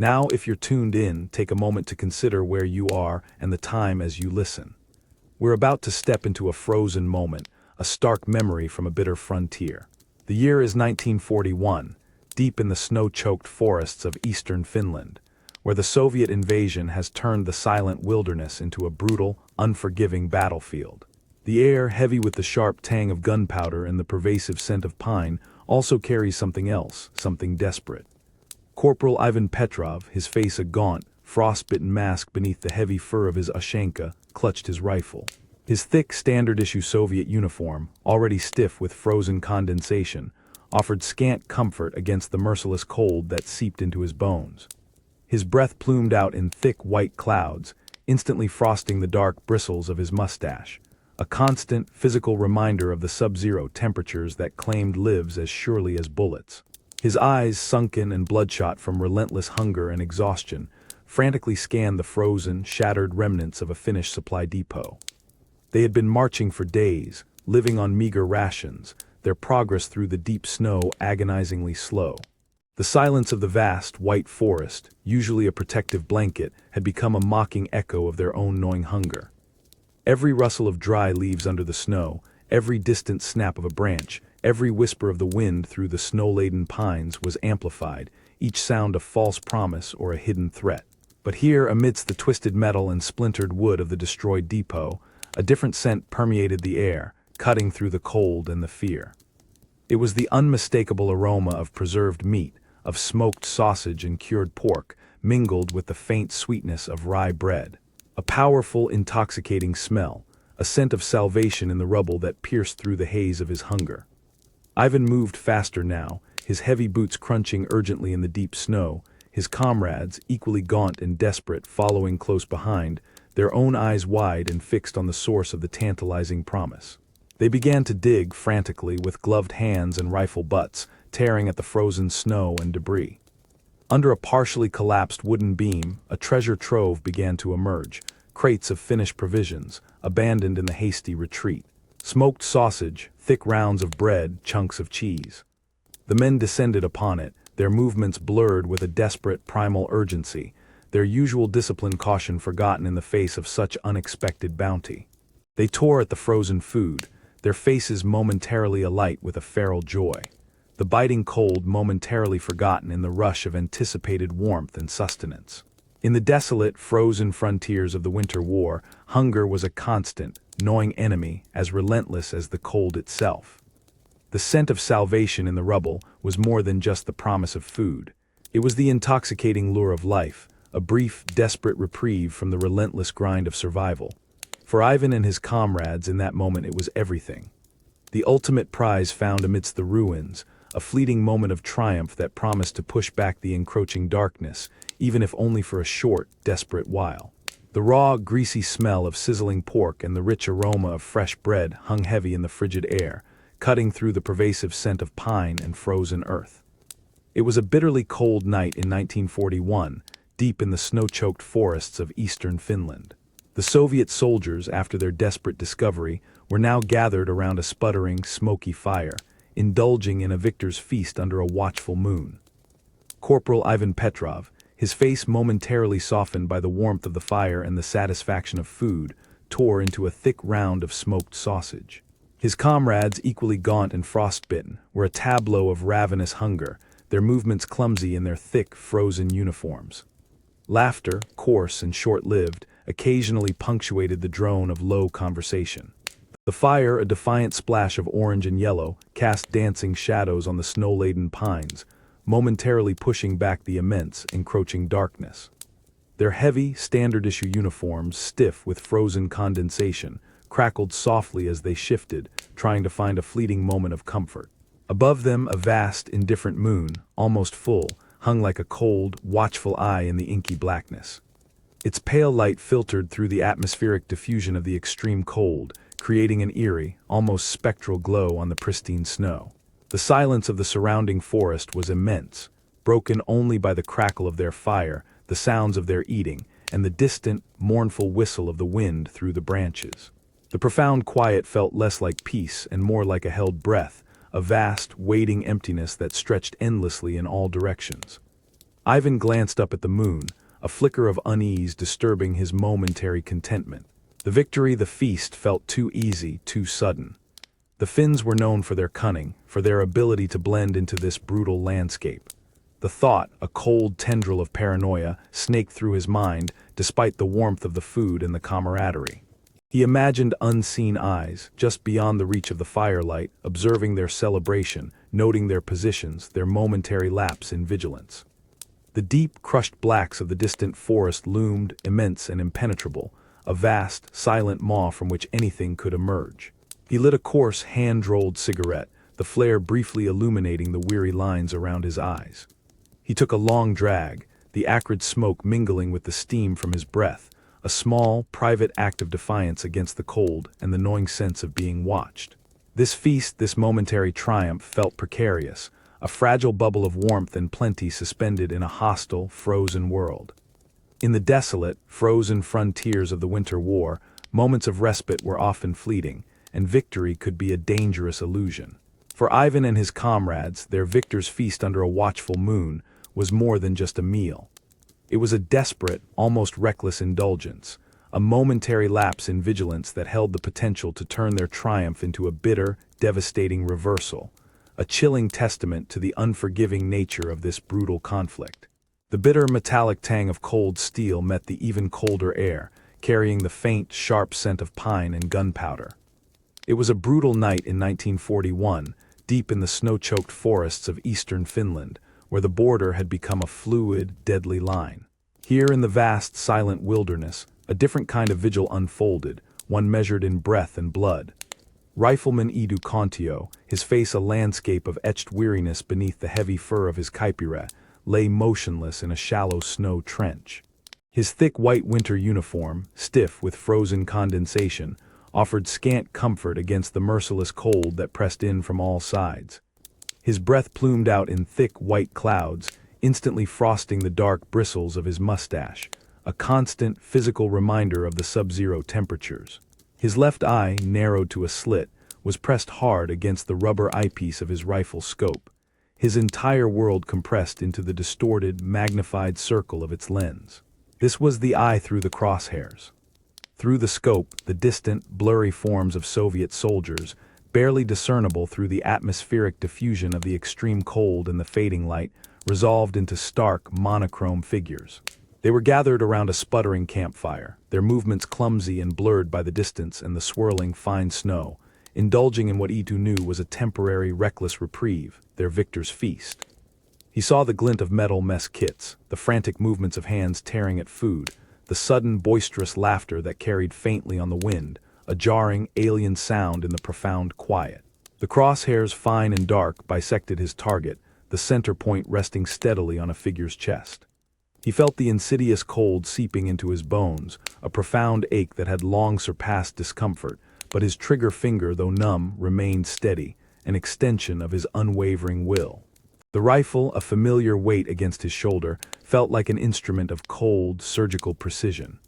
Now, if you're tuned in, take a moment to consider where you are and the time as you listen. We're about to step into a frozen moment, a stark memory from a bitter frontier. The year is 1941, deep in the snow-choked forests of eastern Finland, where the Soviet invasion has turned the silent wilderness into a brutal, unforgiving battlefield. The air, heavy with the sharp tang of gunpowder and the pervasive scent of pine, also carries something else, something desperate. Corporal Ivan Petrov, his face a gaunt, frost-bitten mask beneath the heavy fur of his Ushanka, clutched his rifle. His thick, standard-issue Soviet uniform, already stiff with frozen condensation, offered scant comfort against the merciless cold that seeped into his bones. His breath plumed out in thick white clouds, instantly frosting the dark bristles of his mustache, a constant, physical reminder of the sub-zero temperatures that claimed lives as surely as bullets. His eyes, sunken and bloodshot from relentless hunger and exhaustion, frantically scanned the frozen, shattered remnants of a Finnish supply depot. They had been marching for days, living on meager rations, their progress through the deep snow agonizingly slow. The silence of the vast, white forest, usually a protective blanket, had become a mocking echo of their own gnawing hunger. Every rustle of dry leaves under the snow, every distant snap of a branch, every whisper of the wind through the snow-laden pines was amplified, each sound a false promise or a hidden threat. But here, amidst the twisted metal and splintered wood of the destroyed depot, a different scent permeated the air, cutting through the cold and the fear. It was the unmistakable aroma of preserved meat, of smoked sausage and cured pork, mingled with the faint sweetness of rye bread. A powerful, intoxicating smell, a scent of salvation in the rubble that pierced through the haze of his hunger. Ivan moved faster now, his heavy boots crunching urgently in the deep snow, his comrades, equally gaunt and desperate, following close behind, their own eyes wide and fixed on the source of the tantalizing promise. They began to dig frantically with gloved hands and rifle butts, tearing at the frozen snow and debris. Under a partially collapsed wooden beam, a treasure trove began to emerge, crates of finished provisions, abandoned in the hasty retreat. Smoked sausage, thick rounds of bread, chunks of cheese. The men descended upon it, their movements blurred with a desperate primal urgency, their usual disciplined caution forgotten in the face of such unexpected bounty. They tore at the frozen food, their faces momentarily alight with a feral joy, the biting cold momentarily forgotten in the rush of anticipated warmth and sustenance. In the desolate, frozen frontiers of the winter war, hunger was a constant, gnawing enemy as relentless as the cold itself. The scent of salvation in the rubble was more than just the promise of food. It was the intoxicating lure of life, a brief, desperate reprieve from the relentless grind of survival. For Ivan and his comrades in that moment it was everything. The ultimate prize found amidst the ruins, a fleeting moment of triumph that promised to push back the encroaching darkness, even if only for a short, desperate while. The raw, greasy smell of sizzling pork and the rich aroma of fresh bread hung heavy in the frigid air, cutting through the pervasive scent of pine and frozen earth. It was a bitterly cold night in 1941, deep in the snow-choked forests of eastern Finland. The Soviet soldiers, after their desperate discovery, were now gathered around a sputtering, smoky fire, indulging in a victor's feast under a watchful moon. Corporal Ivan Petrov, his face momentarily softened by the warmth of the fire and the satisfaction of food, tore into a thick round of smoked sausage. His comrades, equally gaunt and frostbitten, were a tableau of ravenous hunger, their movements clumsy in their thick, frozen uniforms. Laughter, coarse and short-lived, occasionally punctuated the drone of low conversation. The fire, a defiant splash of orange and yellow, cast dancing shadows on the snow-laden pines, momentarily pushing back the immense, encroaching darkness. Their heavy, standard-issue uniforms, stiff with frozen condensation, crackled softly as they shifted, trying to find a fleeting moment of comfort. Above them, a vast, indifferent moon, almost full, hung like a cold, watchful eye in the inky blackness. Its pale light filtered through the atmospheric diffusion of the extreme cold, creating an eerie, almost spectral glow on the pristine snow. The silence of the surrounding forest was immense, broken only by the crackle of their fire, the sounds of their eating, and the distant, mournful whistle of the wind through the branches. The profound quiet felt less like peace and more like a held breath, a vast, waiting emptiness that stretched endlessly in all directions. Ivan glanced up at the moon, a flicker of unease disturbing his momentary contentment. The feast felt too easy, too sudden. The Finns were known for their cunning, for their ability to blend into this brutal landscape. The thought, a cold tendril of paranoia, snaked through his mind, despite the warmth of the food and the camaraderie. He imagined unseen eyes, just beyond the reach of the firelight, observing their celebration, noting their positions, their momentary lapse in vigilance. The deep, crushed blacks of the distant forest loomed, immense and impenetrable, a vast, silent maw from which anything could emerge. He lit a coarse, hand-rolled cigarette, the flare briefly illuminating the weary lines around his eyes. He took a long drag, the acrid smoke mingling with the steam from his breath, a small, private act of defiance against the cold and the gnawing sense of being watched. This feast, this momentary triumph, felt precarious, a fragile bubble of warmth and plenty suspended in a hostile, frozen world. In the desolate, frozen frontiers of the Winter War, moments of respite were often fleeting, and victory could be a dangerous illusion. For Ivan and his comrades, their victor's feast under a watchful moon was more than just a meal. It was a desperate, almost reckless indulgence, a momentary lapse in vigilance that held the potential to turn their triumph into a bitter, devastating reversal, a chilling testament to the unforgiving nature of this brutal conflict. The bitter metallic tang of cold steel met the even colder air, carrying the faint, sharp scent of pine and gunpowder. It was a brutal night in 1941, deep in the snow-choked forests of eastern Finland, where the border had become a fluid, deadly line. Here in the vast, silent wilderness, a different kind of vigil unfolded, one measured in breath and blood. Rifleman Edu Kontio, his face a landscape of etched weariness beneath the heavy fur of his kaipire, lay motionless in a shallow snow trench. His thick white winter uniform, stiff with frozen condensation, offered scant comfort against the merciless cold that pressed in from all sides. His breath plumed out in thick white clouds, instantly frosting the dark bristles of his mustache, a constant physical reminder of the sub-zero temperatures. His left eye, narrowed to a slit, was pressed hard against the rubber eyepiece of his rifle scope, his entire world compressed into the distorted, magnified circle of its lens. This was the eye through the crosshairs. Through the scope, the distant, blurry forms of Soviet soldiers, barely discernible through the atmospheric diffusion of the extreme cold and the fading light, resolved into stark, monochrome figures. They were gathered around a sputtering campfire, their movements clumsy and blurred by the distance and the swirling, fine snow, indulging in what Edu knew was a temporary, reckless reprieve, their victor's feast. He saw the glint of metal mess kits, the frantic movements of hands tearing at food, the sudden, boisterous laughter that carried faintly on the wind, a jarring, alien sound in the profound quiet. The crosshairs, fine and dark, bisected his target, the center point resting steadily on a figure's chest. He felt the insidious cold seeping into his bones, a profound ache that had long surpassed discomfort, but his trigger finger, though numb, remained steady, an extension of his unwavering will. The rifle, a familiar weight against his shoulder, felt like an instrument of cold, surgical precision.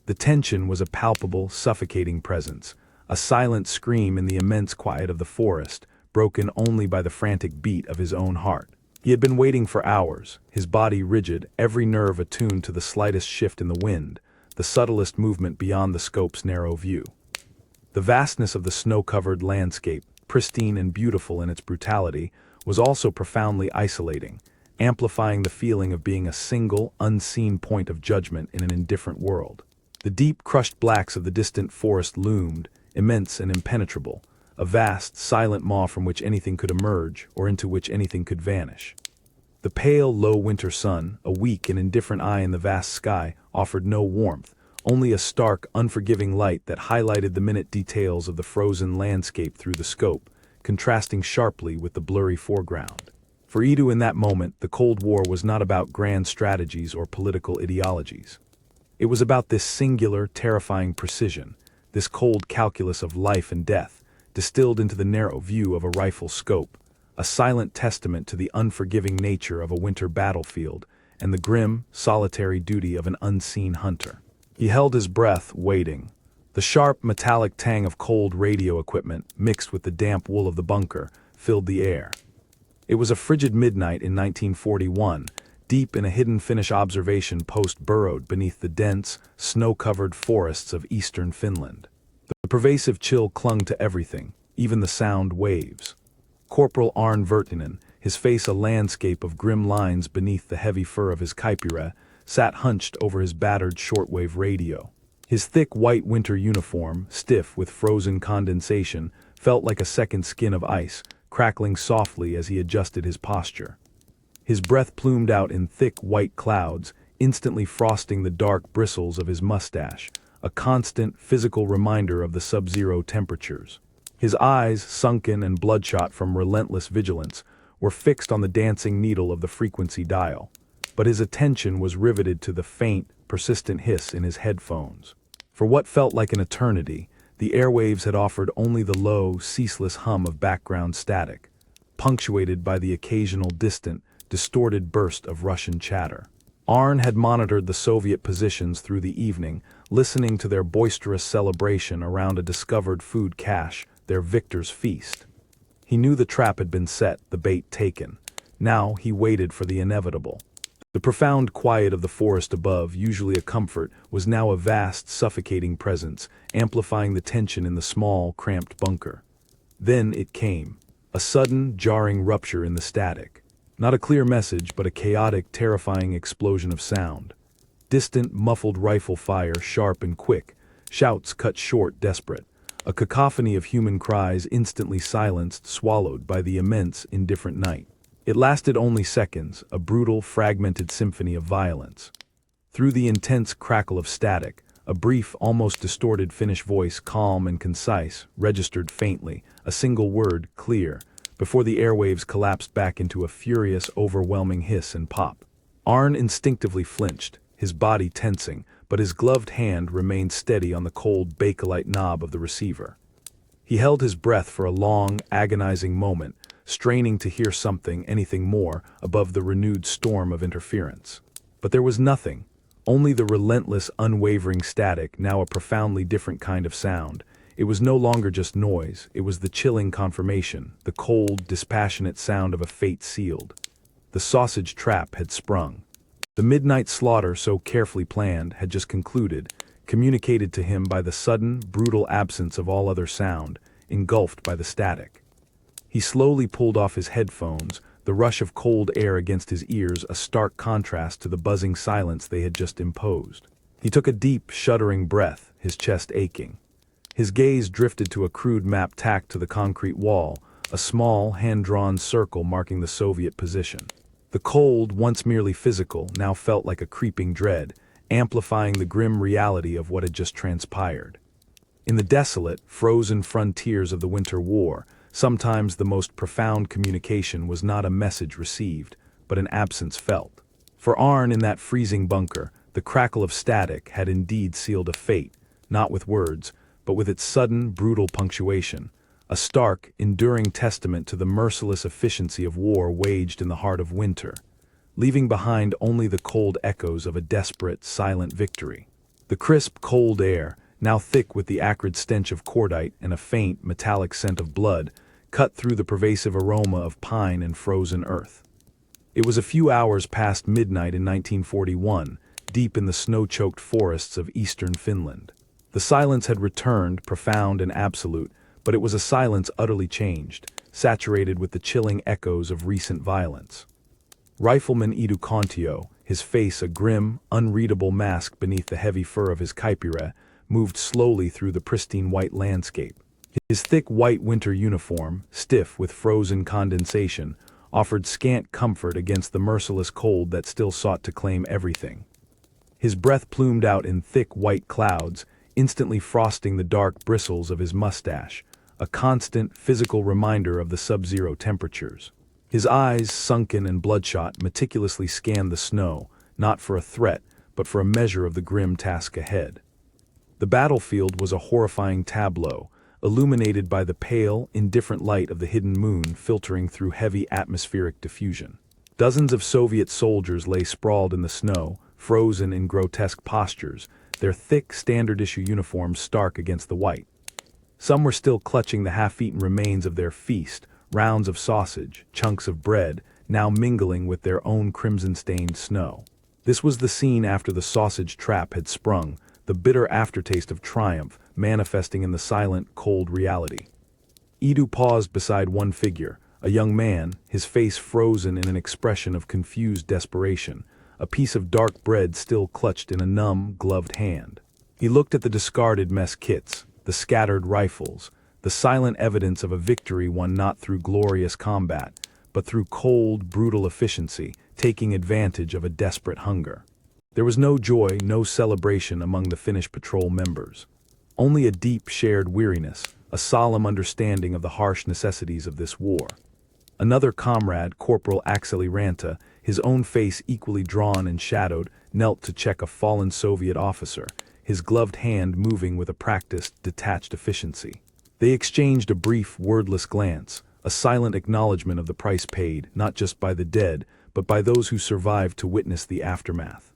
The tension was a palpable, suffocating presence, a silent scream in the immense quiet of the forest, broken only by the frantic beat of his own heart. He had been waiting for hours, his body rigid, every nerve attuned to the slightest shift in the wind, the subtlest movement beyond the scope's narrow view. The vastness of the snow-covered landscape, pristine and beautiful in its brutality, was also profoundly isolating, amplifying the feeling of being a single, unseen point of judgment in an indifferent world. The deep, crushed blacks of the distant forest loomed, immense and impenetrable, a vast, silent maw from which anything could emerge or into which anything could vanish. The pale, low winter sun, a weak and indifferent eye in the vast sky, offered no warmth, only a stark, unforgiving light that highlighted the minute details of the frozen landscape through the scope, contrasting sharply with the blurry foreground. For Edu in that moment, the Cold War was not about grand strategies or political ideologies. It was about this singular, terrifying precision, this cold calculus of life and death, distilled into the narrow view of a rifle scope, a silent testament to the unforgiving nature of a winter battlefield and the grim, solitary duty of an unseen hunter. He held his breath, waiting. The sharp, metallic tang of cold radio equipment, mixed with the damp wool of the bunker, filled the air. It was a frigid midnight in 1941, Deep in a hidden Finnish observation post burrowed beneath the dense, snow-covered forests of eastern Finland. The pervasive chill clung to everything, even the sound waves. Corporal Arne Vertinen, his face a landscape of grim lines beneath the heavy fur of his kaipira, sat hunched over his battered shortwave radio. His thick white winter uniform, stiff with frozen condensation, felt like a second skin of ice, crackling softly as he adjusted his posture. His breath plumed out in thick white clouds, instantly frosting the dark bristles of his mustache, a constant physical reminder of the sub-zero temperatures. His eyes, sunken and bloodshot from relentless vigilance, were fixed on the dancing needle of the frequency dial, but his attention was riveted to the faint, persistent hiss in his headphones. For what felt like an eternity, the airwaves had offered only the low, ceaseless hum of background static, punctuated by the occasional distant, distorted burst of Russian chatter. Arne had monitored the Soviet positions through the evening, listening to their boisterous celebration around a discovered food cache, their victor's feast. He knew the trap had been set, the bait taken. Now he waited for the inevitable. The profound quiet of the forest above, usually a comfort, was now a vast, suffocating presence, amplifying the tension in the small, cramped bunker. Then it came, a sudden, jarring rupture in the static. Not a clear message, but a chaotic, terrifying explosion of sound. Distant, muffled rifle fire, sharp and quick. Shouts cut short, desperate. A cacophony of human cries instantly silenced, swallowed by the immense, indifferent night. It lasted only seconds, a brutal, fragmented symphony of violence. Through the intense crackle of static, a brief, almost distorted Finnish voice, calm and concise, registered faintly, a single word, clear, before the airwaves collapsed back into a furious, overwhelming hiss and pop. Arne instinctively flinched, his body tensing, but his gloved hand remained steady on the cold bakelite knob of the receiver. He held his breath for a long, agonizing moment, straining to hear something, anything more, above the renewed storm of interference. But there was nothing, only the relentless, unwavering static, now a profoundly different kind of sound. It was no longer just noise, it was the chilling confirmation, the cold, dispassionate sound of a fate sealed. The sausage trap had sprung. The midnight slaughter, so carefully planned, had just concluded, communicated to him by the sudden, brutal absence of all other sound, engulfed by the static. He slowly pulled off his headphones, the rush of cold air against his ears a stark contrast to the buzzing silence they had just imposed. He took a deep, shuddering breath, his chest aching. His gaze drifted to a crude map tacked to the concrete wall, a small, hand-drawn circle marking the Soviet position. The cold, once merely physical, now felt like a creeping dread, amplifying the grim reality of what had just transpired. In the desolate, frozen frontiers of the Winter War, sometimes the most profound communication was not a message received, but an absence felt. For Arne in that freezing bunker, the crackle of static had indeed sealed a fate, not with words, but with its sudden, brutal punctuation, a stark, enduring testament to the merciless efficiency of war waged in the heart of winter, leaving behind only the cold echoes of a desperate, silent victory. The crisp, cold air, now thick with the acrid stench of cordite and a faint, metallic scent of blood, cut through the pervasive aroma of pine and frozen earth. It was a few hours past midnight in 1941, deep in the snow-choked forests of eastern Finland. The silence had returned, profound and absolute, but it was a silence utterly changed, saturated with the chilling echoes of recent violence. Rifleman Edu Kontio, his face a grim, unreadable mask beneath the heavy fur of his kaipira, moved slowly through the pristine white landscape. His thick white winter uniform, stiff with frozen condensation, offered scant comfort against the merciless cold that still sought to claim everything. His breath plumed out in thick white clouds, instantly frosting the dark bristles of his mustache, a constant physical reminder of the sub-zero temperatures. His eyes, sunken and bloodshot, meticulously scanned the snow, not for a threat, but for a measure of the grim task ahead. The battlefield was a horrifying tableau, illuminated by the pale, indifferent light of the hidden moon filtering through heavy atmospheric diffusion. Dozens of Soviet soldiers lay sprawled in the snow, frozen in grotesque postures, their thick, standard-issue uniforms stark against the white. Some were still clutching the half-eaten remains of their feast, rounds of sausage, chunks of bread, now mingling with their own crimson-stained snow. This was the scene after the sausage trap had sprung, the bitter aftertaste of triumph manifesting in the silent, cold reality. Edu paused beside one figure, a young man, his face frozen in an expression of confused desperation, a piece of dark bread still clutched in a numb, gloved hand. He looked at the discarded mess kits, the scattered rifles, the silent evidence of a victory won not through glorious combat, but through cold, brutal efficiency, taking advantage of a desperate hunger. There was no joy, no celebration among the Finnish patrol members. Only a deep shared weariness, a solemn understanding of the harsh necessities of this war. Another comrade, Corporal Akseli Ranta, his own face equally drawn and shadowed, knelt to check a fallen Soviet officer, his gloved hand moving with a practiced, detached efficiency. They exchanged a brief, wordless glance, a silent acknowledgement of the price paid, not just by the dead, but by those who survived to witness the aftermath.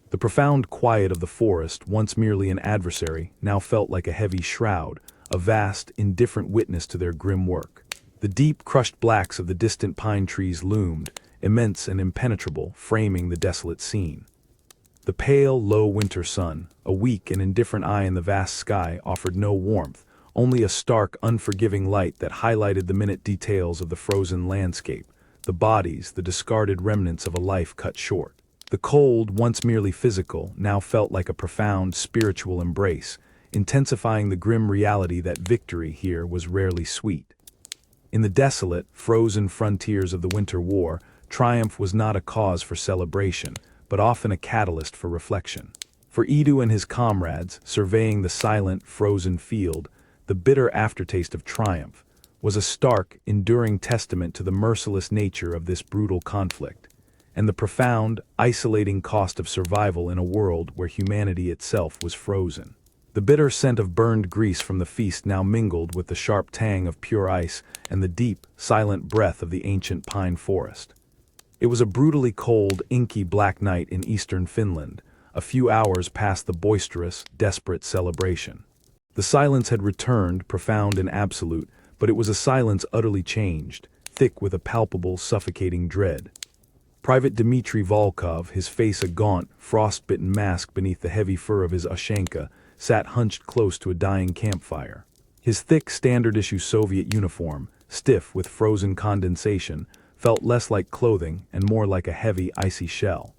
The profound quiet of the forest, once merely an adversary, now felt like a heavy shroud, a vast, indifferent witness to their grim work. The deep, crushed blacks of the distant pine trees loomed, immense and impenetrable, framing the desolate scene. The pale, low winter sun, a weak and indifferent eye in the vast sky, offered no warmth, only a stark, unforgiving light that highlighted the minute details of the frozen landscape, the bodies, the discarded remnants of a life cut short. The cold, once merely physical, now felt like a profound, spiritual embrace, intensifying the grim reality that victory here was rarely sweet. In the desolate, frozen frontiers of the Winter War, triumph was not a cause for celebration, but often a catalyst for reflection. For Edu and his comrades, surveying the silent, frozen field, the bitter aftertaste of triumph was a stark, enduring testament to the merciless nature of this brutal conflict, and the profound, isolating cost of survival in a world where humanity itself was frozen. The bitter scent of burned grease from the feast now mingled with the sharp tang of pure ice and the deep, silent breath of the ancient pine forest. It was a brutally cold, inky black night in eastern Finland, a few hours past the boisterous, desperate celebration. The silence had returned, profound and absolute, but it was a silence utterly changed, thick with a palpable, suffocating dread. Private Dmitry Volkov, his face a gaunt, frost-bitten mask beneath the heavy fur of his Ushanka, sat hunched close to a dying campfire. His thick, standard-issue Soviet uniform, stiff with frozen condensation, felt less like clothing and more like a heavy, icy shell.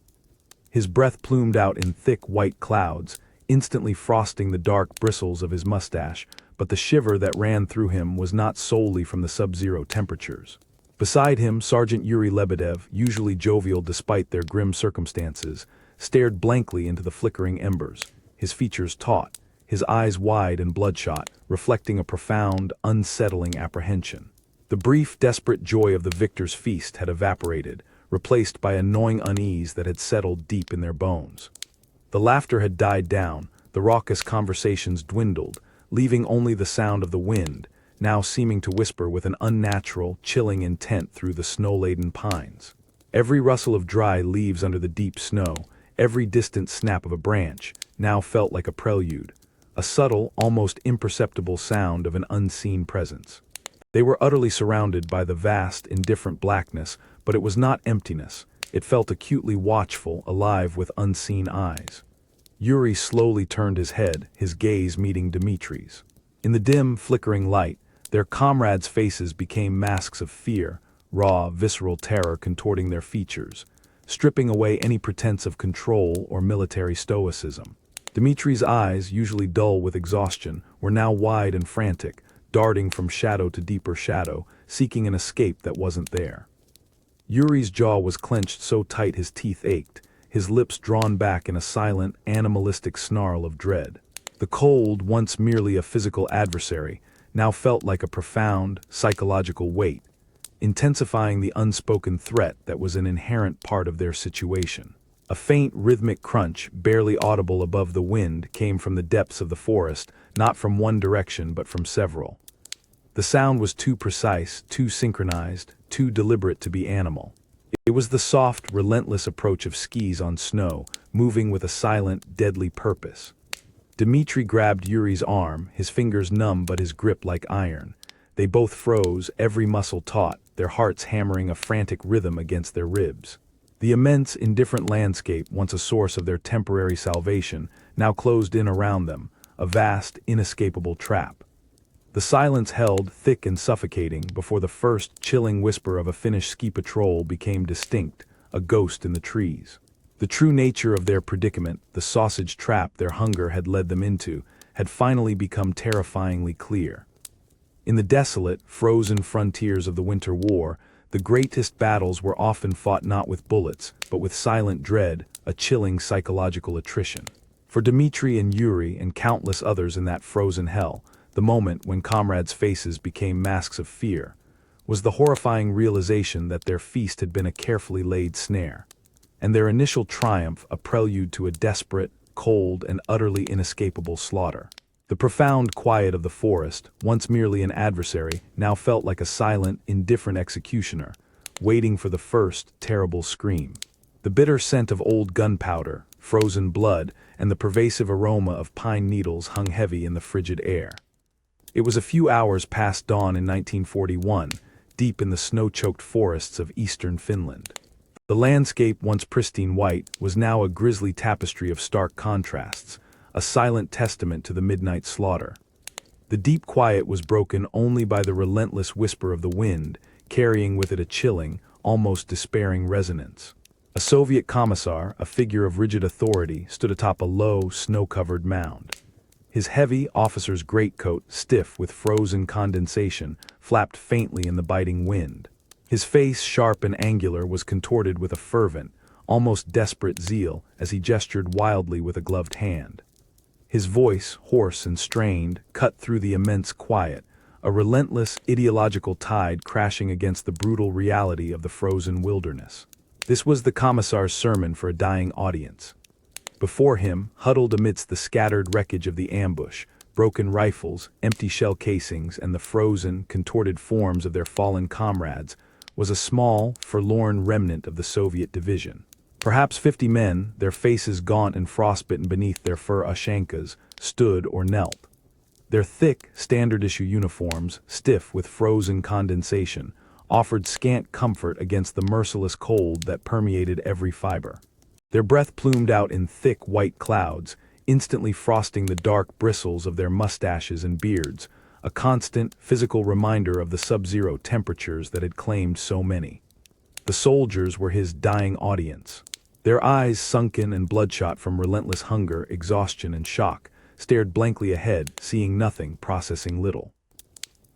His breath plumed out in thick, white clouds, instantly frosting the dark bristles of his mustache, but the shiver that ran through him was not solely from the sub-zero temperatures. Beside him, Sergeant Yuri Lebedev, usually jovial despite their grim circumstances, stared blankly into the flickering embers, his features taut, his eyes wide and bloodshot, reflecting a profound, unsettling apprehension. The brief, desperate joy of the victor's feast had evaporated, replaced by a gnawing unease that had settled deep in their bones. The laughter had died down, the raucous conversations dwindled, leaving only the sound of the wind, now seeming to whisper with an unnatural, chilling intent through the snow-laden pines. Every rustle of dry leaves under the deep snow, every distant snap of a branch, now felt like a prelude, a subtle, almost imperceptible sound of an unseen presence. They were utterly surrounded by the vast, indifferent blackness, but it was not emptiness. It felt acutely watchful, alive with unseen eyes. Yuri slowly turned his head, his gaze meeting Dmitri's. In the dim, flickering light, their comrades' faces became masks of fear, raw, visceral terror contorting their features, stripping away any pretense of control or military stoicism. Dmitri's eyes, usually dull with exhaustion, were now wide and frantic, darting from shadow to deeper shadow, seeking an escape that wasn't there. Yuri's jaw was clenched so tight his teeth ached, his lips drawn back in a silent, animalistic snarl of dread. The cold, once merely a physical adversary, now felt like a profound, psychological weight, intensifying the unspoken threat that was an inherent part of their situation. A faint, rhythmic crunch, barely audible above the wind, came from the depths of the forest, not from one direction but from several. The sound was too precise, too synchronized, too deliberate to be animal. It was the soft, relentless approach of skis on snow, moving with a silent, deadly purpose. Dmitri grabbed Yuri's arm, his fingers numb but his grip like iron. They both froze, every muscle taut, their hearts hammering a frantic rhythm against their ribs. The immense, indifferent landscape, once a source of their temporary salvation, now closed in around them, a vast, inescapable trap. The silence held, thick and suffocating, before the first chilling whisper of a Finnish ski patrol became distinct, a ghost in the trees. The true nature of their predicament, the sausage trap their hunger had led them into, had finally become terrifyingly clear. In the desolate, frozen frontiers of the Winter War, the greatest battles were often fought not with bullets, but with silent dread, a chilling psychological attrition. For Dmitri and Yuri and countless others in that frozen hell, the moment when comrades' faces became masks of fear was the horrifying realization that their feast had been a carefully laid snare, and their initial triumph a prelude to a desperate, cold, and utterly inescapable slaughter. The profound quiet of the forest, once merely an adversary, now felt like a silent, indifferent executioner, waiting for the first terrible scream. The bitter scent of old gunpowder, frozen blood, and the pervasive aroma of pine needles hung heavy in the frigid air. It was a few hours past dawn in 1941, deep in the snow-choked forests of eastern Finland. The landscape, once pristine white, was now a grisly tapestry of stark contrasts, a silent testament to the midnight slaughter. The deep quiet was broken only by the relentless whisper of the wind, carrying with it a chilling, almost despairing resonance. A Soviet commissar, a figure of rigid authority, stood atop a low, snow-covered mound. His heavy officer's greatcoat, stiff with frozen condensation, flapped faintly in the biting wind. His face, sharp and angular, was contorted with a fervent, almost desperate zeal as he gestured wildly with a gloved hand. His voice, hoarse and strained, cut through the immense quiet, a relentless ideological tide crashing against the brutal reality of the frozen wilderness. This was the commissar's sermon for a dying audience. Before him, huddled amidst the scattered wreckage of the ambush, broken rifles, empty shell casings, and the frozen, contorted forms of their fallen comrades, was a small, forlorn remnant of the Soviet division. Perhaps 50 men, their faces gaunt and frostbitten beneath their fur ushankas, stood or knelt. Their thick, standard-issue uniforms, stiff with frozen condensation, offered scant comfort against the merciless cold that permeated every fiber. Their breath plumed out in thick white clouds, instantly frosting the dark bristles of their mustaches and beards, a constant, physical reminder of the sub-zero temperatures that had claimed so many. The soldiers were his dying audience. Their eyes, sunken and bloodshot from relentless hunger, exhaustion, and shock, stared blankly ahead, seeing nothing, processing little.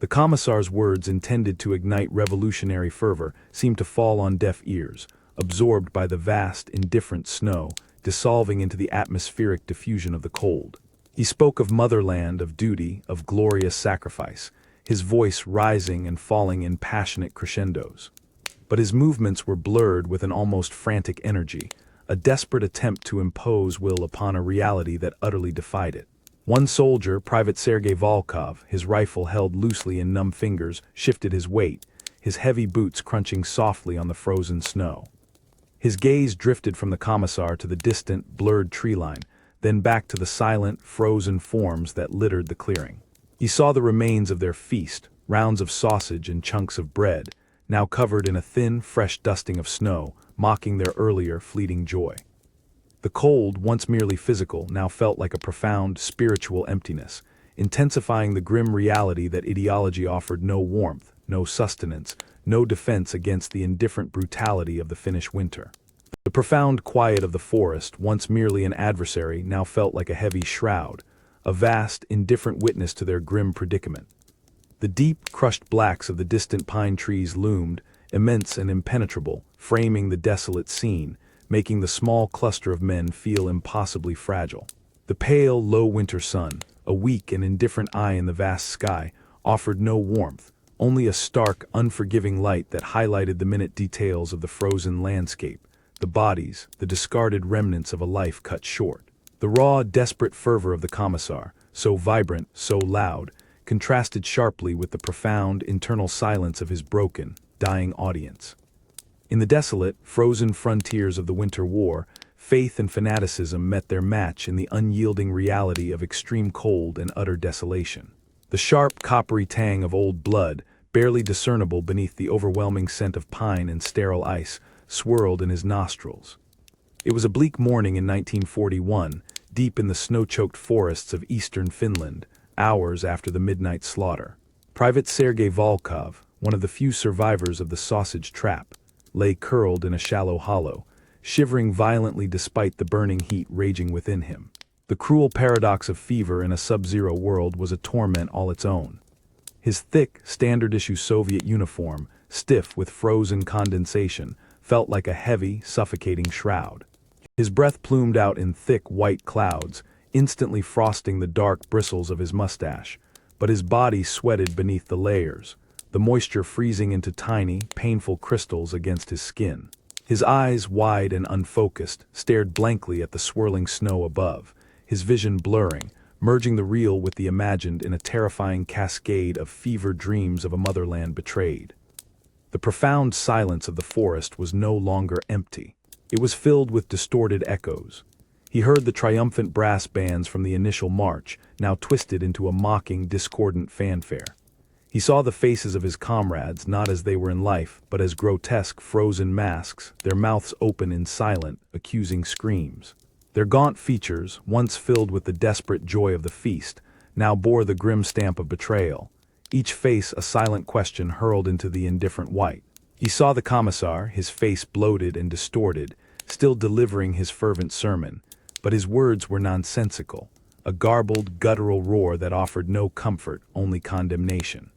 The commissar's words, intended to ignite revolutionary fervor, seemed to fall on deaf ears, absorbed by the vast, indifferent snow, dissolving into the atmospheric diffusion of the cold. He spoke of motherland, of duty, of glorious sacrifice, his voice rising and falling in passionate crescendos. But his movements were blurred with an almost frantic energy, a desperate attempt to impose will upon a reality that utterly defied it. One soldier, Private Sergei Volkov, his rifle held loosely in numb fingers, shifted his weight, his heavy boots crunching softly on the frozen snow. His gaze drifted from the commissar to the distant, blurred tree line, then back to the silent, frozen forms that littered the clearing. He saw the remains of their feast, rounds of sausage and chunks of bread, now covered in a thin, fresh dusting of snow, mocking their earlier, fleeting joy. The cold, once merely physical, now felt like a profound, spiritual emptiness, intensifying the grim reality that ideology offered no warmth, no sustenance, no defense against the indifferent brutality of the Finnish winter. The profound quiet of the forest, once merely an adversary, now felt like a heavy shroud, a vast, indifferent witness to their grim predicament. The deep, crushed blacks of the distant pine trees loomed, immense and impenetrable, framing the desolate scene, making the small cluster of men feel impossibly fragile. The pale, low winter sun, a weak and indifferent eye in the vast sky, offered no warmth, only a stark, unforgiving light that highlighted the minute details of the frozen landscape, the bodies, the discarded remnants of a life cut short. The raw, desperate fervor of the commissar, so vibrant, so loud, contrasted sharply with the profound, internal silence of his broken, dying audience. In the desolate, frozen frontiers of the Winter War, faith and fanaticism met their match in the unyielding reality of extreme cold and utter desolation. The sharp, coppery tang of old blood, barely discernible beneath the overwhelming scent of pine and sterile ice, swirled in his nostrils. It was a bleak morning in 1941, deep in the snow-choked forests of eastern Finland, hours after the midnight slaughter. Private Sergei Volkov, one of the few survivors of the sausage trap, lay curled in a shallow hollow, shivering violently despite the burning heat raging within him. The cruel paradox of fever in a sub-zero world was a torment all its own. His thick, standard-issue Soviet uniform, stiff with frozen condensation, felt like a heavy, suffocating shroud. His breath plumed out in thick, white clouds, instantly frosting the dark bristles of his mustache, but his body sweated beneath the layers, the moisture freezing into tiny, painful crystals against his skin. His eyes, wide and unfocused, stared blankly at the swirling snow above, his vision blurring, merging the real with the imagined in a terrifying cascade of fevered dreams of a motherland betrayed. The profound silence of the forest was no longer empty. It was filled with distorted echoes. He heard the triumphant brass bands from the initial march, now twisted into a mocking, discordant fanfare. He saw the faces of his comrades not as they were in life, but as grotesque, frozen masks, their mouths open in silent, accusing screams. Their gaunt features, once filled with the desperate joy of the feast, now bore the grim stamp of betrayal, each face a silent question hurled into the indifferent white. He saw the commissar, his face bloated and distorted, still delivering his fervent sermon, but his words were nonsensical, a garbled, guttural roar that offered no comfort, only condemnation.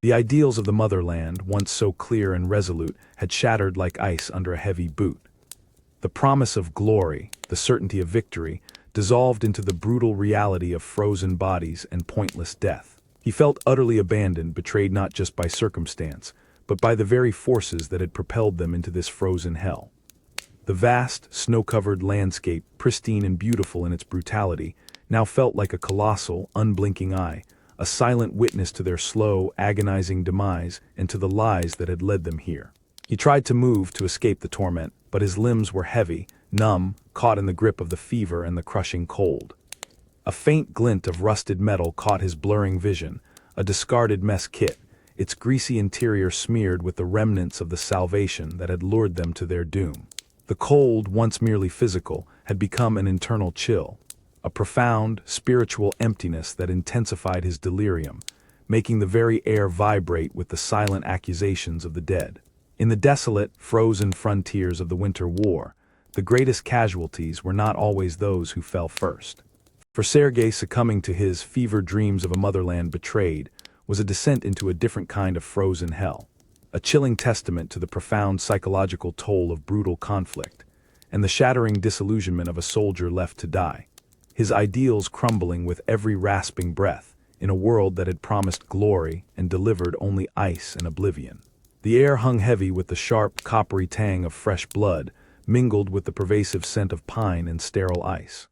The ideals of the motherland, once so clear and resolute, had shattered like ice under a heavy boot. The promise of glory, the certainty of victory, dissolved into the brutal reality of frozen bodies and pointless death. He felt utterly abandoned, betrayed not just by circumstance, but by the very forces that had propelled them into this frozen hell. The vast, snow-covered landscape, pristine and beautiful in its brutality, now felt like a colossal, unblinking eye, a silent witness to their slow, agonizing demise and to the lies that had led them here. He tried to move to escape the torment, but his limbs were heavy, numb, caught in the grip of the fever and the crushing cold. A faint glint of rusted metal caught his blurring vision, a discarded mess kit, its greasy interior smeared with the remnants of the salvation that had lured them to their doom. The cold, once merely physical, had become an internal chill, a profound, spiritual emptiness that intensified his delirium, making the very air vibrate with the silent accusations of the dead. In the desolate, frozen frontiers of the Winter War, the greatest casualties were not always those who fell first. For Sergei, succumbing to his fevered dreams of a motherland betrayed was a descent into a different kind of frozen hell, a chilling testament to the profound psychological toll of brutal conflict, and the shattering disillusionment of a soldier left to die, his ideals crumbling with every rasping breath in a world that had promised glory and delivered only ice and oblivion. The air hung heavy with the sharp, coppery tang of fresh blood, mingled with the pervasive scent of pine and sterile ice.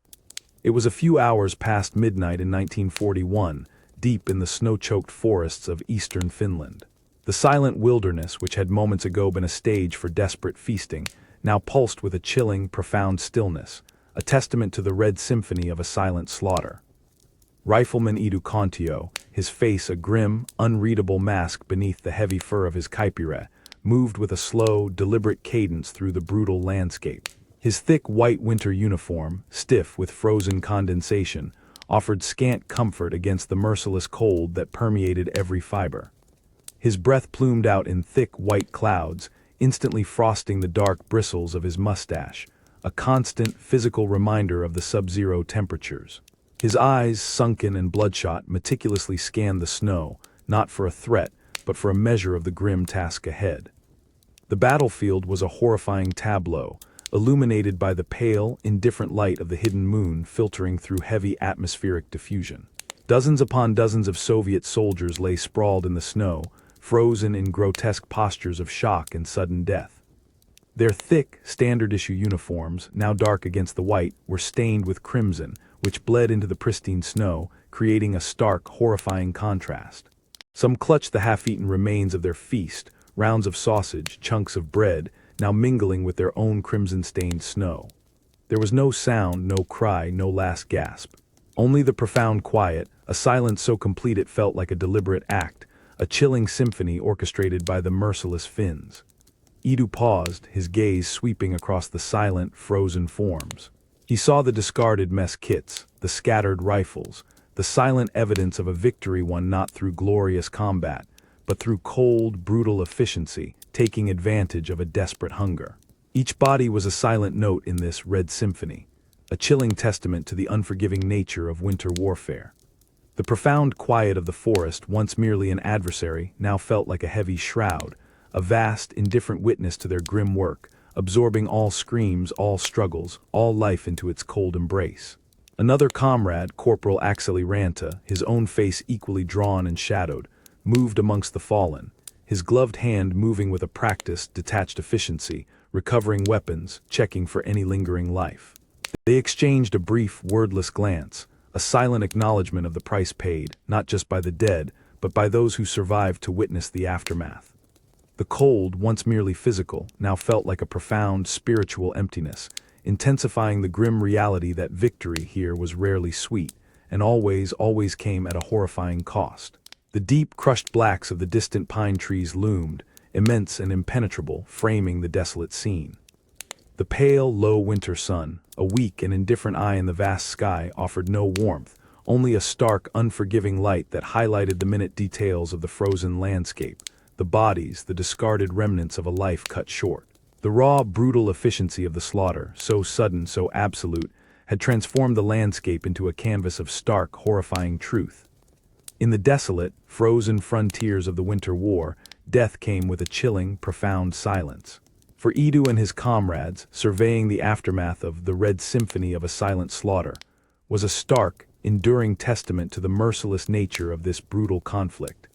It was a few hours past midnight in 1941, deep in the snow-choked forests of eastern Finland. The silent wilderness, which had moments ago been a stage for desperate feasting, now pulsed with a chilling, profound stillness, a testament to the red symphony of a silent slaughter. Rifleman Edu Kontio, his face a grim, unreadable mask beneath the heavy fur of his kaipire, moved with a slow, deliberate cadence through the brutal landscape. His thick white winter uniform, stiff with frozen condensation, offered scant comfort against the merciless cold that permeated every fiber. His breath plumed out in thick white clouds, instantly frosting the dark bristles of his mustache, a constant physical reminder of the sub-zero temperatures. His eyes, sunken and bloodshot, meticulously scanned the snow, not for a threat, but for a measure of the grim task ahead. The battlefield was a horrifying tableau, illuminated by the pale, indifferent light of the hidden moon filtering through heavy atmospheric diffusion. Dozens upon dozens of Soviet soldiers lay sprawled in the snow, frozen in grotesque postures of shock and sudden death. Their thick, standard-issue uniforms, now dark against the white, were stained with crimson, which bled into the pristine snow, creating a stark, horrifying contrast. Some clutched the half-eaten remains of their feast, rounds of sausage, chunks of bread, now mingling with their own crimson-stained snow. There was no sound, no cry, no last gasp. Only the profound quiet, a silence so complete it felt like a deliberate act, a chilling symphony orchestrated by the merciless Finns. Edu paused, his gaze sweeping across the silent, frozen forms. He saw the discarded mess kits, the scattered rifles, the silent evidence of a victory won not through glorious combat, but through cold, brutal efficiency, taking advantage of a desperate hunger. Each body was a silent note in this red symphony, a chilling testament to the unforgiving nature of winter warfare. The profound quiet of the forest, once merely an adversary, now felt like a heavy shroud, a vast, indifferent witness to their grim work, absorbing all screams, all struggles, all life into its cold embrace. Another comrade, Corporal Axeli Ranta, his own face equally drawn and shadowed, moved amongst the fallen, his gloved hand moving with a practiced, detached efficiency, recovering weapons, checking for any lingering life. They exchanged a brief, wordless glance, a silent acknowledgement of the price paid, not just by the dead, but by those who survived to witness the aftermath. The cold, once merely physical, now felt like a profound spiritual emptiness, intensifying the grim reality that victory here was rarely sweet, and always came at a horrifying cost. The deep, crushed blacks of the distant pine trees loomed, immense and impenetrable, framing the desolate scene. The pale, low winter sun, a weak and indifferent eye in the vast sky, offered no warmth, only a stark, unforgiving light that highlighted the minute details of the frozen landscape, the bodies, the discarded remnants of a life cut short. The raw, brutal efficiency of the slaughter, so sudden, so absolute, had transformed the landscape into a canvas of stark, horrifying truth. In the desolate, frozen frontiers of the winter war, death came with a chilling, profound silence. For Edu and his comrades, surveying the aftermath of the Red Symphony of a silent slaughter, was a stark, enduring testament to the merciless nature of this brutal conflict,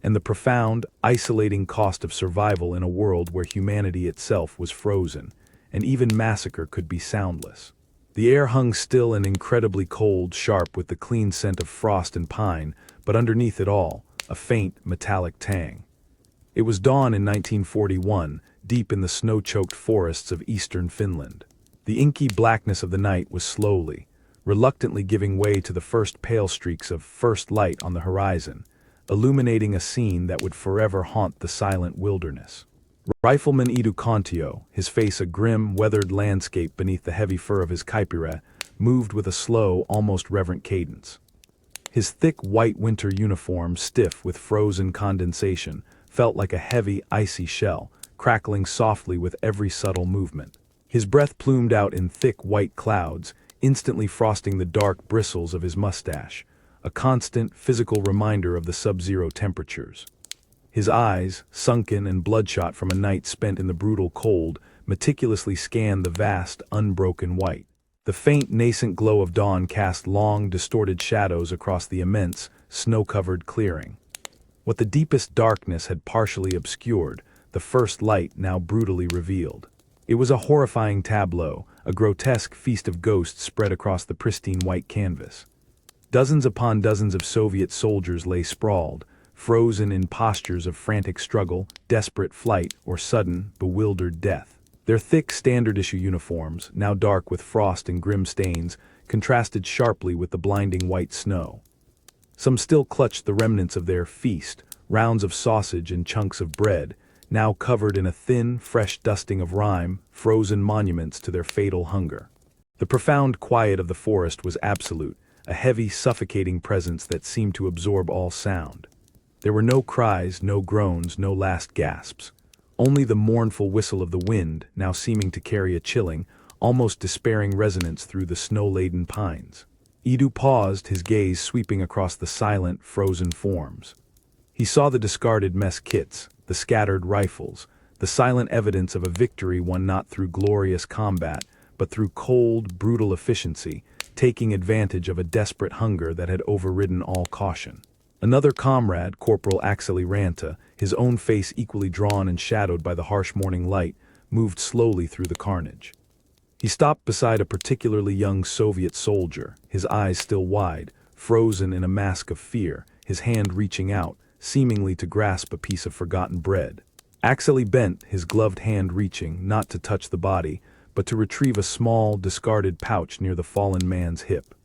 and the profound, isolating cost of survival in a world where humanity itself was frozen, and even massacre could be soundless. The air hung still and incredibly cold, sharp with the clean scent of frost and pine, but underneath it all, a faint, metallic tang. It was dawn in 1941, deep in the snow-choked forests of eastern Finland. The inky blackness of the night was slowly, reluctantly giving way to the first pale streaks of first light on the horizon, illuminating a scene that would forever haunt the silent wilderness. Rifleman Edu Kontio, his face a grim, weathered landscape beneath the heavy fur of his kaipire, moved with a slow, almost reverent cadence. His thick white winter uniform, stiff with frozen condensation, felt like a heavy, icy shell, crackling softly with every subtle movement. His breath plumed out in thick white clouds, instantly frosting the dark bristles of his mustache, a constant, physical reminder of the sub-zero temperatures. His eyes, sunken and bloodshot from a night spent in the brutal cold, meticulously scanned the vast, unbroken white. The faint, nascent glow of dawn cast long, distorted shadows across the immense, snow-covered clearing. What the deepest darkness had partially obscured, the first light now brutally revealed. It was a horrifying tableau, a grotesque feast of ghosts spread across the pristine white canvas. Dozens upon dozens of Soviet soldiers lay sprawled, frozen in postures of frantic struggle, desperate flight, or sudden, bewildered death. Their thick standard-issue uniforms, now dark with frost and grim stains, contrasted sharply with the blinding white snow. Some still clutched the remnants of their feast, rounds of sausage and chunks of bread, now covered in a thin, fresh dusting of rime, frozen monuments to their fatal hunger. The profound quiet of the forest was absolute, a heavy, suffocating presence that seemed to absorb all sound. There were no cries, no groans, no last gasps. Only the mournful whistle of the wind, now seeming to carry a chilling, almost despairing resonance through the snow-laden pines. Edu paused, his gaze sweeping across the silent, frozen forms. He saw the discarded mess kits, the scattered rifles, the silent evidence of a victory won not through glorious combat, but through cold, brutal efficiency, taking advantage of a desperate hunger that had overridden all caution. Another comrade, Corporal Axeli Ranta, his own face equally drawn and shadowed by the harsh morning light, moved slowly through the carnage. He stopped beside a particularly young Soviet soldier, his eyes still wide, frozen in a mask of fear, his hand reaching out, seemingly to grasp a piece of forgotten bread. Axeli bent, his gloved hand reaching, not to touch the body, but to retrieve a small, discarded pouch near the fallen man's hip.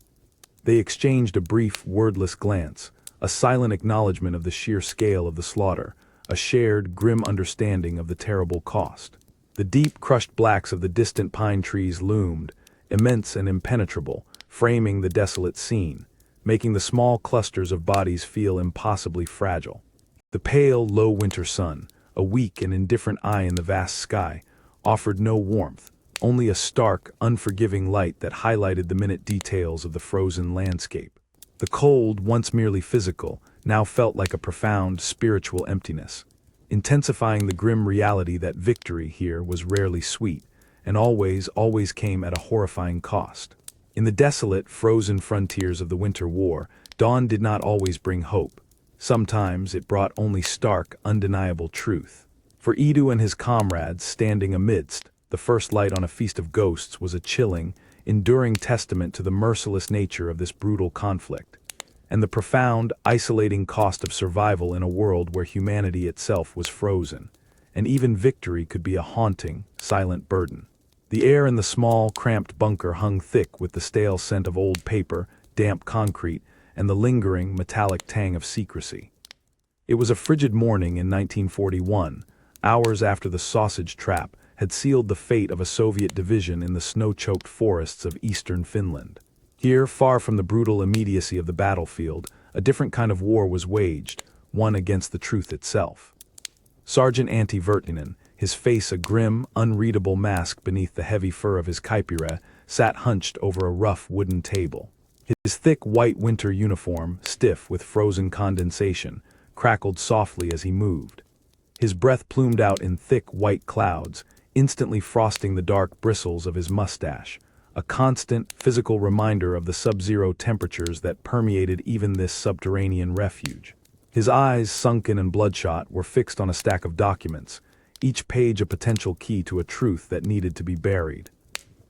They exchanged a brief, wordless glance, a silent acknowledgement of the sheer scale of the slaughter, a shared, grim understanding of the terrible cost. The deep, crushed blacks of the distant pine trees loomed, immense and impenetrable, framing the desolate scene, making the small clusters of bodies feel impossibly fragile. The pale, low winter sun, a weak and indifferent eye in the vast sky, offered no warmth, only a stark, unforgiving light that highlighted the minute details of the frozen landscape. The cold, once merely physical, now felt like a profound, spiritual emptiness, intensifying the grim reality that victory here was rarely sweet, and always came at a horrifying cost. In the desolate, frozen frontiers of the Winter War, dawn did not always bring hope. Sometimes it brought only stark, undeniable truth. For Edu and his comrades standing amidst the first light on a feast of ghosts was a chilling, enduring testament to the merciless nature of this brutal conflict, and the profound, isolating cost of survival in a world where humanity itself was frozen, and even victory could be a haunting, silent burden. The air in the small, cramped bunker hung thick with the stale scent of old paper, damp concrete, and the lingering, metallic tang of secrecy. It was a frigid morning in 1941, hours after the sausage trap had sealed the fate of a Soviet division in the snow-choked forests of eastern Finland. Here, far from the brutal immediacy of the battlefield, a different kind of war was waged, one against the truth itself. Sergeant Antti Virtanen, his face a grim, unreadable mask beneath the heavy fur of his kaipira, sat hunched over a rough wooden table. His thick white winter uniform, stiff with frozen condensation, crackled softly as he moved. His breath plumed out in thick white clouds, instantly frosting the dark bristles of his mustache, a constant, physical reminder of the sub-zero temperatures that permeated even this subterranean refuge. His eyes, sunken and bloodshot, were fixed on a stack of documents, each page a potential key to a truth that needed to be buried.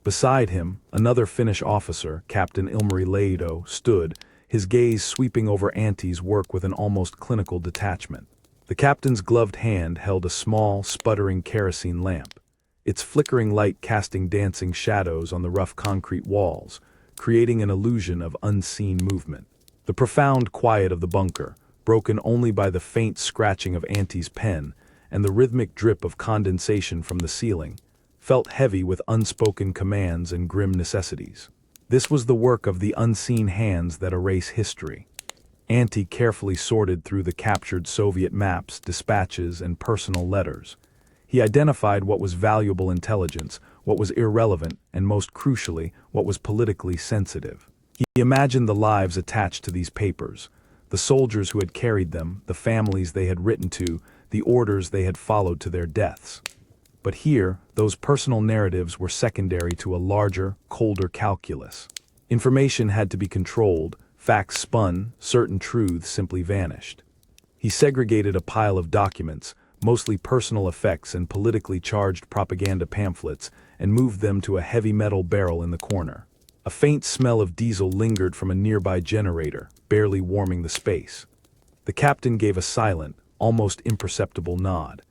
Beside him, another Finnish officer, Captain Ilmari Leido, stood, his gaze sweeping over Antti's work with an almost clinical detachment. The captain's gloved hand held a small, sputtering kerosene lamp, its flickering light casting dancing shadows on the rough concrete walls, creating an illusion of unseen movement. The profound quiet of the bunker, broken only by the faint scratching of Antti's pen and the rhythmic drip of condensation from the ceiling, felt heavy with unspoken commands and grim necessities. This was the work of the unseen hands that erase history. Antti carefully sorted through the captured Soviet maps, dispatches, and personal letters. He identified what was valuable intelligence, what was irrelevant, and most crucially, what was politically sensitive. He imagined the lives attached to these papers, the soldiers who had carried them, the families they had written to, the orders they had followed to their deaths. But here, those personal narratives were secondary to a larger, colder calculus. Information had to be controlled, facts spun, certain truths simply vanished. He segregated a pile of documents, mostly personal effects and politically charged propaganda pamphlets, and moved them to a heavy metal barrel in the corner. A faint smell of diesel lingered from a nearby generator, barely warming the space. The captain gave a silent, almost imperceptible nod.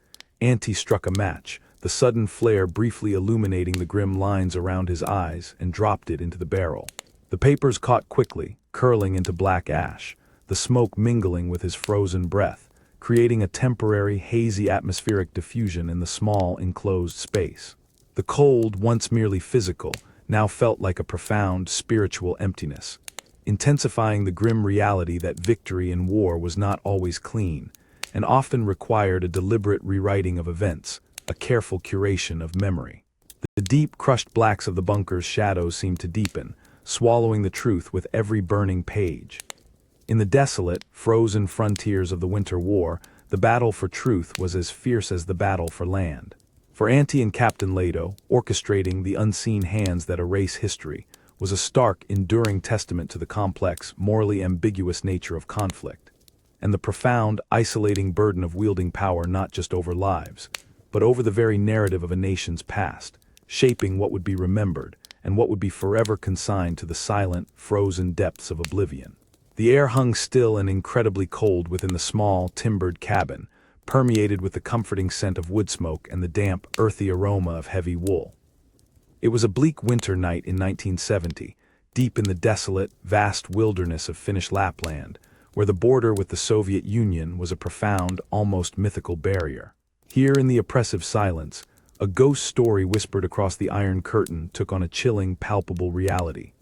Antti struck a match, the sudden flare briefly illuminating the grim lines around his eyes, and dropped it into the barrel. The papers caught quickly, curling into black ash, the smoke mingling with his frozen breath, creating a temporary, hazy atmospheric diffusion in the small, enclosed space. The cold, once merely physical, now felt like a profound, spiritual emptiness, intensifying the grim reality that victory in war was not always clean, and often required a deliberate rewriting of events, a careful curation of memory. The deep, crushed blacks of the bunker's shadows seemed to deepen, swallowing the truth with every burning page. In the desolate, frozen frontiers of the Winter War, the battle for truth was as fierce as the battle for land. For Antti and Captain Leido, orchestrating the unseen hands that erase history, was a stark, enduring testament to the complex, morally ambiguous nature of conflict, and the profound, isolating burden of wielding power not just over lives, but over the very narrative of a nation's past, shaping what would be remembered and what would be forever consigned to the silent, frozen depths of oblivion. The air hung still and incredibly cold within the small, timbered cabin, permeated with the comforting scent of wood smoke and the damp, earthy aroma of heavy wool. It was a bleak winter night in 1970, deep in the desolate, vast wilderness of Finnish Lapland, where the border with the Soviet Union was a profound, almost mythical barrier. Here in the oppressive silence, a ghost story whispered across the Iron Curtain took on a chilling, palpable reality.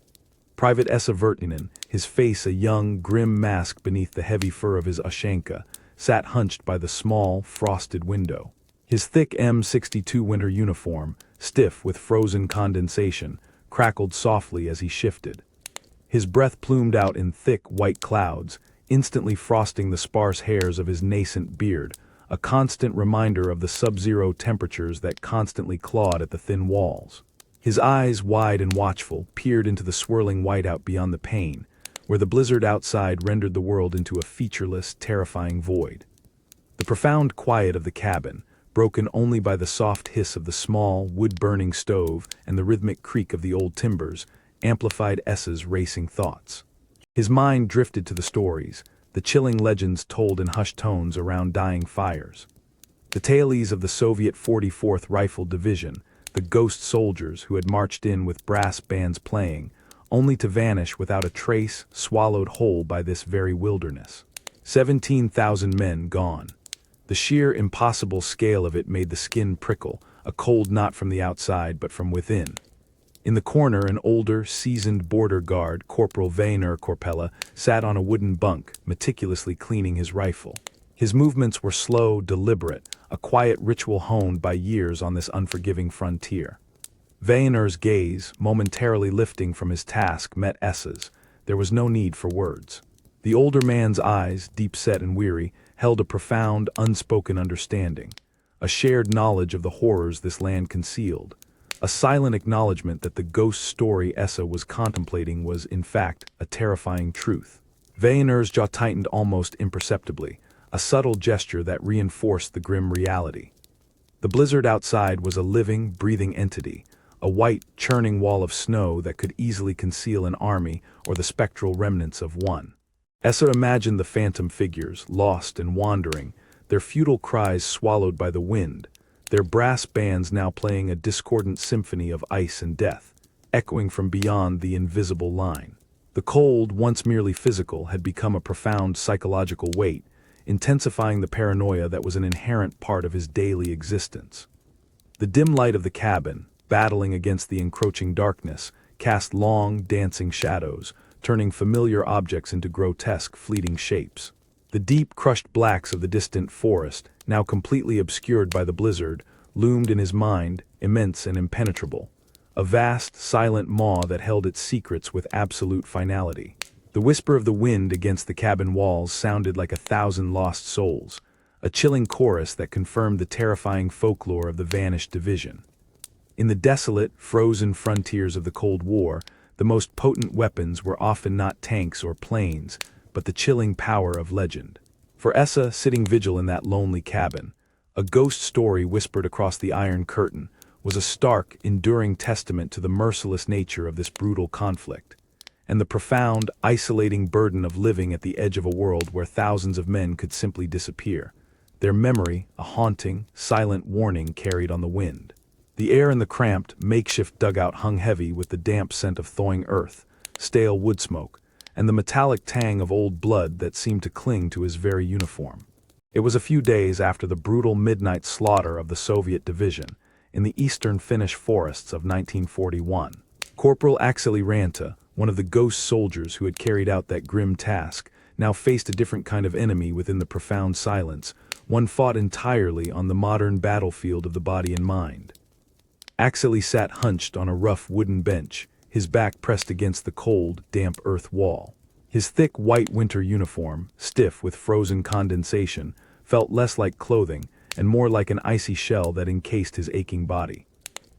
Private Esa Vertinen, his face a young, grim mask beneath the heavy fur of his Ushanka, sat hunched by the small, frosted window. His thick M62 winter uniform, stiff with frozen condensation, crackled softly as he shifted. His breath plumed out in thick, white clouds, instantly frosting the sparse hairs of his nascent beard, a constant reminder of the sub-zero temperatures that constantly clawed at the thin walls. His eyes, wide and watchful, peered into the swirling whiteout beyond the pane, where the blizzard outside rendered the world into a featureless, terrifying void. The profound quiet of the cabin, broken only by the soft hiss of the small, wood-burning stove and the rhythmic creak of the old timbers, amplified Esa's racing thoughts. His mind drifted to the stories, the chilling legends told in hushed tones around dying fires. The tales of the Soviet 44th Rifle Division, the ghost soldiers who had marched in with brass bands playing, only to vanish without a trace, swallowed whole by this very wilderness. 17,000 men gone. The sheer impossible scale of it made the skin prickle, a cold not from the outside but from within. In the corner, an older, seasoned border guard, Corporal Wehner Korpella, sat on a wooden bunk, meticulously cleaning his rifle. His movements were slow, deliberate, a quiet ritual honed by years on this unforgiving frontier. Wehner's gaze, momentarily lifting from his task, met Esa's. There was no need for words. The older man's eyes, deep-set and weary, held a profound, unspoken understanding, a shared knowledge of the horrors this land concealed, a silent acknowledgement that the ghost story Esa was contemplating was, in fact, a terrifying truth. Wehner's jaw tightened almost imperceptibly, a subtle gesture that reinforced the grim reality. The blizzard outside was a living, breathing entity, a white, churning wall of snow that could easily conceal an army or the spectral remnants of one. Esa imagined the phantom figures, lost and wandering, their futile cries swallowed by the wind, their brass bands now playing a discordant symphony of ice and death, echoing from beyond the invisible line. The cold, once merely physical, had become a profound psychological weight, intensifying the paranoia that was an inherent part of his daily existence. The dim light of the cabin, battling against the encroaching darkness, cast long, dancing shadows, turning familiar objects into grotesque, fleeting shapes. The deep, crushed blacks of the distant forest, now completely obscured by the blizzard, loomed in his mind, immense and impenetrable. A vast, silent maw that held its secrets with absolute finality. The whisper of the wind against the cabin walls sounded like 1,000 lost souls, a chilling chorus that confirmed the terrifying folklore of the vanished division. In the desolate, frozen frontiers of the Cold War, the most potent weapons were often not tanks or planes, but the chilling power of legend. For Esa, sitting vigil in that lonely cabin, a ghost story whispered across the Iron Curtain was a stark, enduring testament to the merciless nature of this brutal conflict, and the profound, isolating burden of living at the edge of a world where thousands of men could simply disappear, their memory a haunting, silent warning carried on the wind. The air in the cramped, makeshift dugout hung heavy with the damp scent of thawing earth, stale wood smoke, and the metallic tang of old blood that seemed to cling to his very uniform. It was a few days after the brutal midnight slaughter of the Soviet division in the eastern Finnish forests of 1941. Corporal Akseli Ranta, one of the ghost soldiers who had carried out that grim task, now faced a different kind of enemy within the profound silence, one fought entirely on the modern battlefield of the body and mind. Akseli sat hunched on a rough wooden bench, his back pressed against the cold, damp earth wall. His thick white winter uniform, stiff with frozen condensation, felt less like clothing and more like an icy shell that encased his aching body.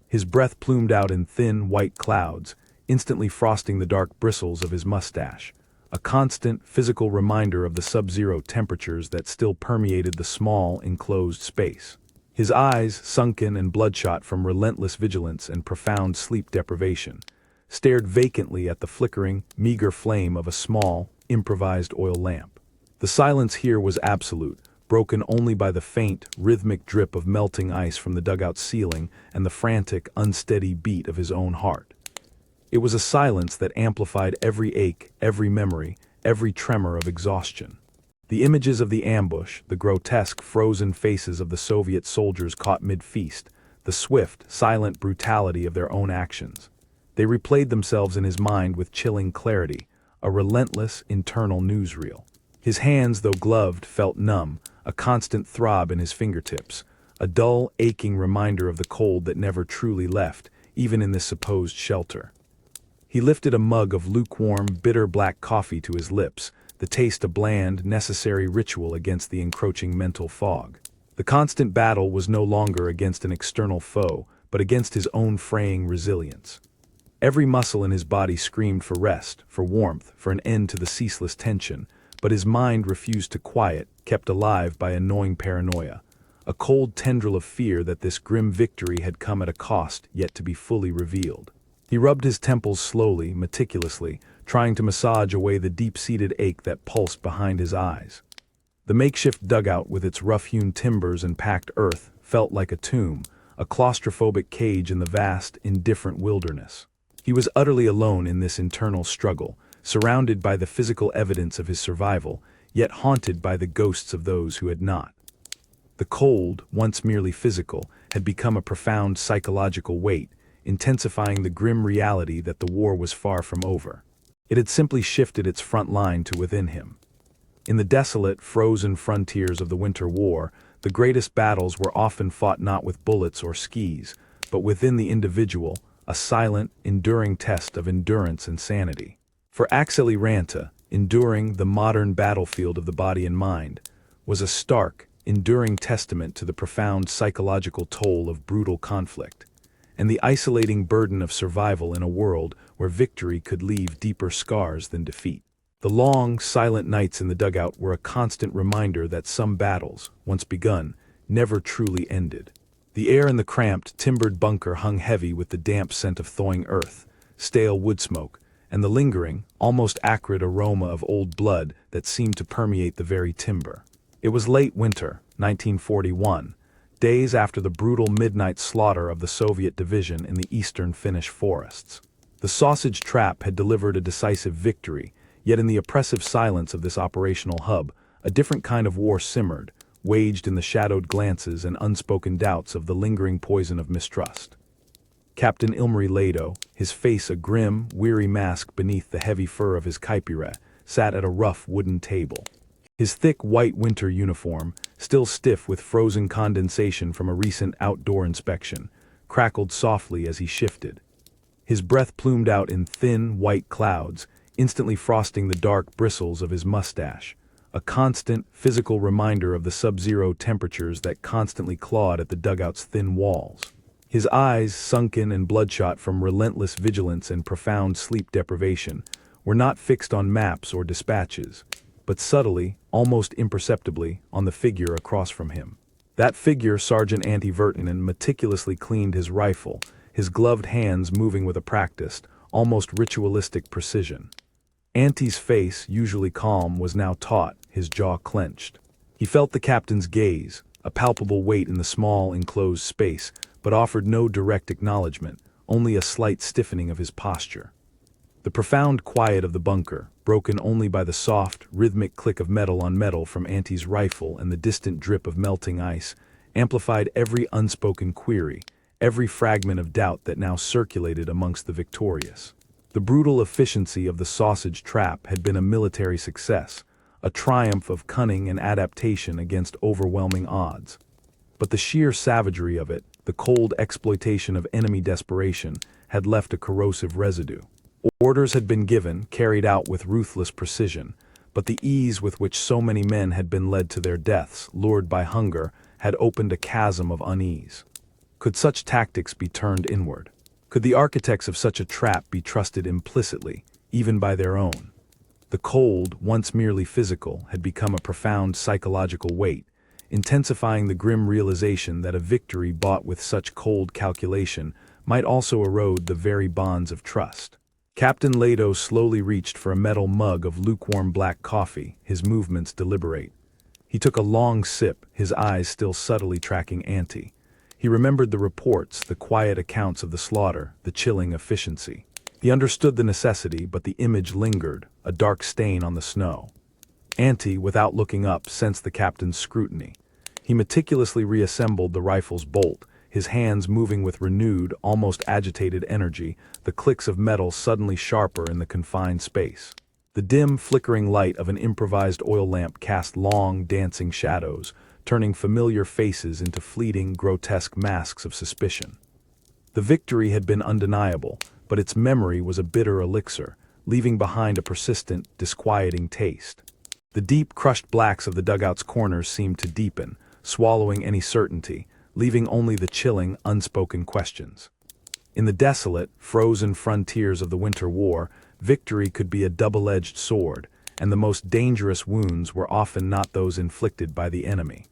His breath plumed out in thin, white clouds, instantly frosting the dark bristles of his mustache, a constant, physical reminder of the sub-zero temperatures that still permeated the small, enclosed space. His eyes, sunken and bloodshot from relentless vigilance and profound sleep deprivation, stared vacantly at the flickering, meager flame of a small, improvised oil lamp. The silence here was absolute, broken only by the faint, rhythmic drip of melting ice from the dugout ceiling and the frantic, unsteady beat of his own heart. It was a silence that amplified every ache, every memory, every tremor of exhaustion. The images of the ambush, the grotesque, frozen faces of the Soviet soldiers caught mid-feast, the swift, silent brutality of their own actions. They replayed themselves in his mind with chilling clarity, a relentless internal newsreel. His hands, though gloved, felt numb, a constant throb in his fingertips, a dull, aching reminder of the cold that never truly left, even in this supposed shelter. He lifted a mug of lukewarm, bitter black coffee to his lips, the taste a bland, necessary ritual against the encroaching mental fog. The constant battle was no longer against an external foe, but against his own fraying resilience. Every muscle in his body screamed for rest, for warmth, for an end to the ceaseless tension, but his mind refused to quiet, kept alive by a gnawing paranoia, a cold tendril of fear that this grim victory had come at a cost yet to be fully revealed. He rubbed his temples slowly, meticulously, trying to massage away the deep-seated ache that pulsed behind his eyes. The makeshift dugout with its rough-hewn timbers and packed earth felt like a tomb, a claustrophobic cage in the vast, indifferent wilderness. He was utterly alone in this internal struggle, surrounded by the physical evidence of his survival, yet haunted by the ghosts of those who had not. The cold, once merely physical, had become a profound psychological weight, intensifying the grim reality that the war was far from over. It had simply shifted its front line to within him. In the desolate, frozen frontiers of the Winter War, the greatest battles were often fought not with bullets or skis, but within the individual, a silent, enduring test of endurance and sanity. For Axel Ranta, enduring the modern battlefield of the body and mind, was a stark, enduring testament to the profound psychological toll of brutal conflict, and the isolating burden of survival in a world where victory could leave deeper scars than defeat. The long, silent nights in the dugout were a constant reminder that some battles, once begun, never truly ended. The air in the cramped, timbered bunker hung heavy with the damp scent of thawing earth, stale wood smoke, and the lingering, almost acrid aroma of old blood that seemed to permeate the very timber. It was late winter, 1941, days after the brutal midnight slaughter of the Soviet division in the eastern Finnish forests. The sausage trap had delivered a decisive victory, yet in the oppressive silence of this operational hub, a different kind of war simmered, waged in the shadowed glances and unspoken doubts of the lingering poison of mistrust. Captain Ilmari Lado, his face a grim, weary mask beneath the heavy fur of his kaipira, sat at a rough wooden table. His thick white winter uniform, still stiff with frozen condensation from a recent outdoor inspection, crackled softly as he shifted. His breath plumed out in thin, white clouds, instantly frosting the dark bristles of his mustache, a constant, physical reminder of the sub-zero temperatures that constantly clawed at the dugout's thin walls. His eyes, sunken and bloodshot from relentless vigilance and profound sleep deprivation, were not fixed on maps or dispatches, but subtly, almost imperceptibly, on the figure across from him. That figure, Sergeant Antti Virtanen, meticulously cleaned his rifle, his gloved hands moving with a practiced, almost ritualistic precision. Antti's face, usually calm, was now taut, his jaw clenched. He felt the captain's gaze, a palpable weight in the small, enclosed space, but offered no direct acknowledgement, only a slight stiffening of his posture. The profound quiet of the bunker, broken only by the soft, rhythmic click of metal on metal from Antti's rifle and the distant drip of melting ice, amplified every unspoken query, every fragment of doubt that now circulated amongst the victorious. The brutal efficiency of the sausage trap had been a military success, a triumph of cunning and adaptation against overwhelming odds. But the sheer savagery of it, the cold exploitation of enemy desperation, had left a corrosive residue. Orders had been given, carried out with ruthless precision, but the ease with which so many men had been led to their deaths, lured by hunger, had opened a chasm of unease. Could such tactics be turned inward? Could the architects of such a trap be trusted implicitly, even by their own? The cold, once merely physical, had become a profound psychological weight, intensifying the grim realization that a victory bought with such cold calculation might also erode the very bonds of trust. Captain Lado slowly reached for a metal mug of lukewarm black coffee, his movements deliberate. He took a long sip, his eyes still subtly tracking Antti. He remembered the reports, the quiet accounts of the slaughter, the chilling efficiency. He understood the necessity, but the image lingered, a dark stain on the snow. Auntie, without looking up, sensed the captain's scrutiny. He meticulously reassembled the rifle's bolt, his hands moving with renewed, almost agitated energy, the clicks of metal suddenly sharper in the confined space. The dim, flickering light of an improvised oil lamp cast long, dancing shadows, turning familiar faces into fleeting, grotesque masks of suspicion. The victory had been undeniable, but its memory was a bitter elixir, leaving behind a persistent, disquieting taste. The deep, crushed blacks of the dugout's corners seemed to deepen, swallowing any certainty, leaving only the chilling, unspoken questions. In the desolate, frozen frontiers of the Winter War, victory could be a double-edged sword, and the most dangerous wounds were often not those inflicted by the enemy.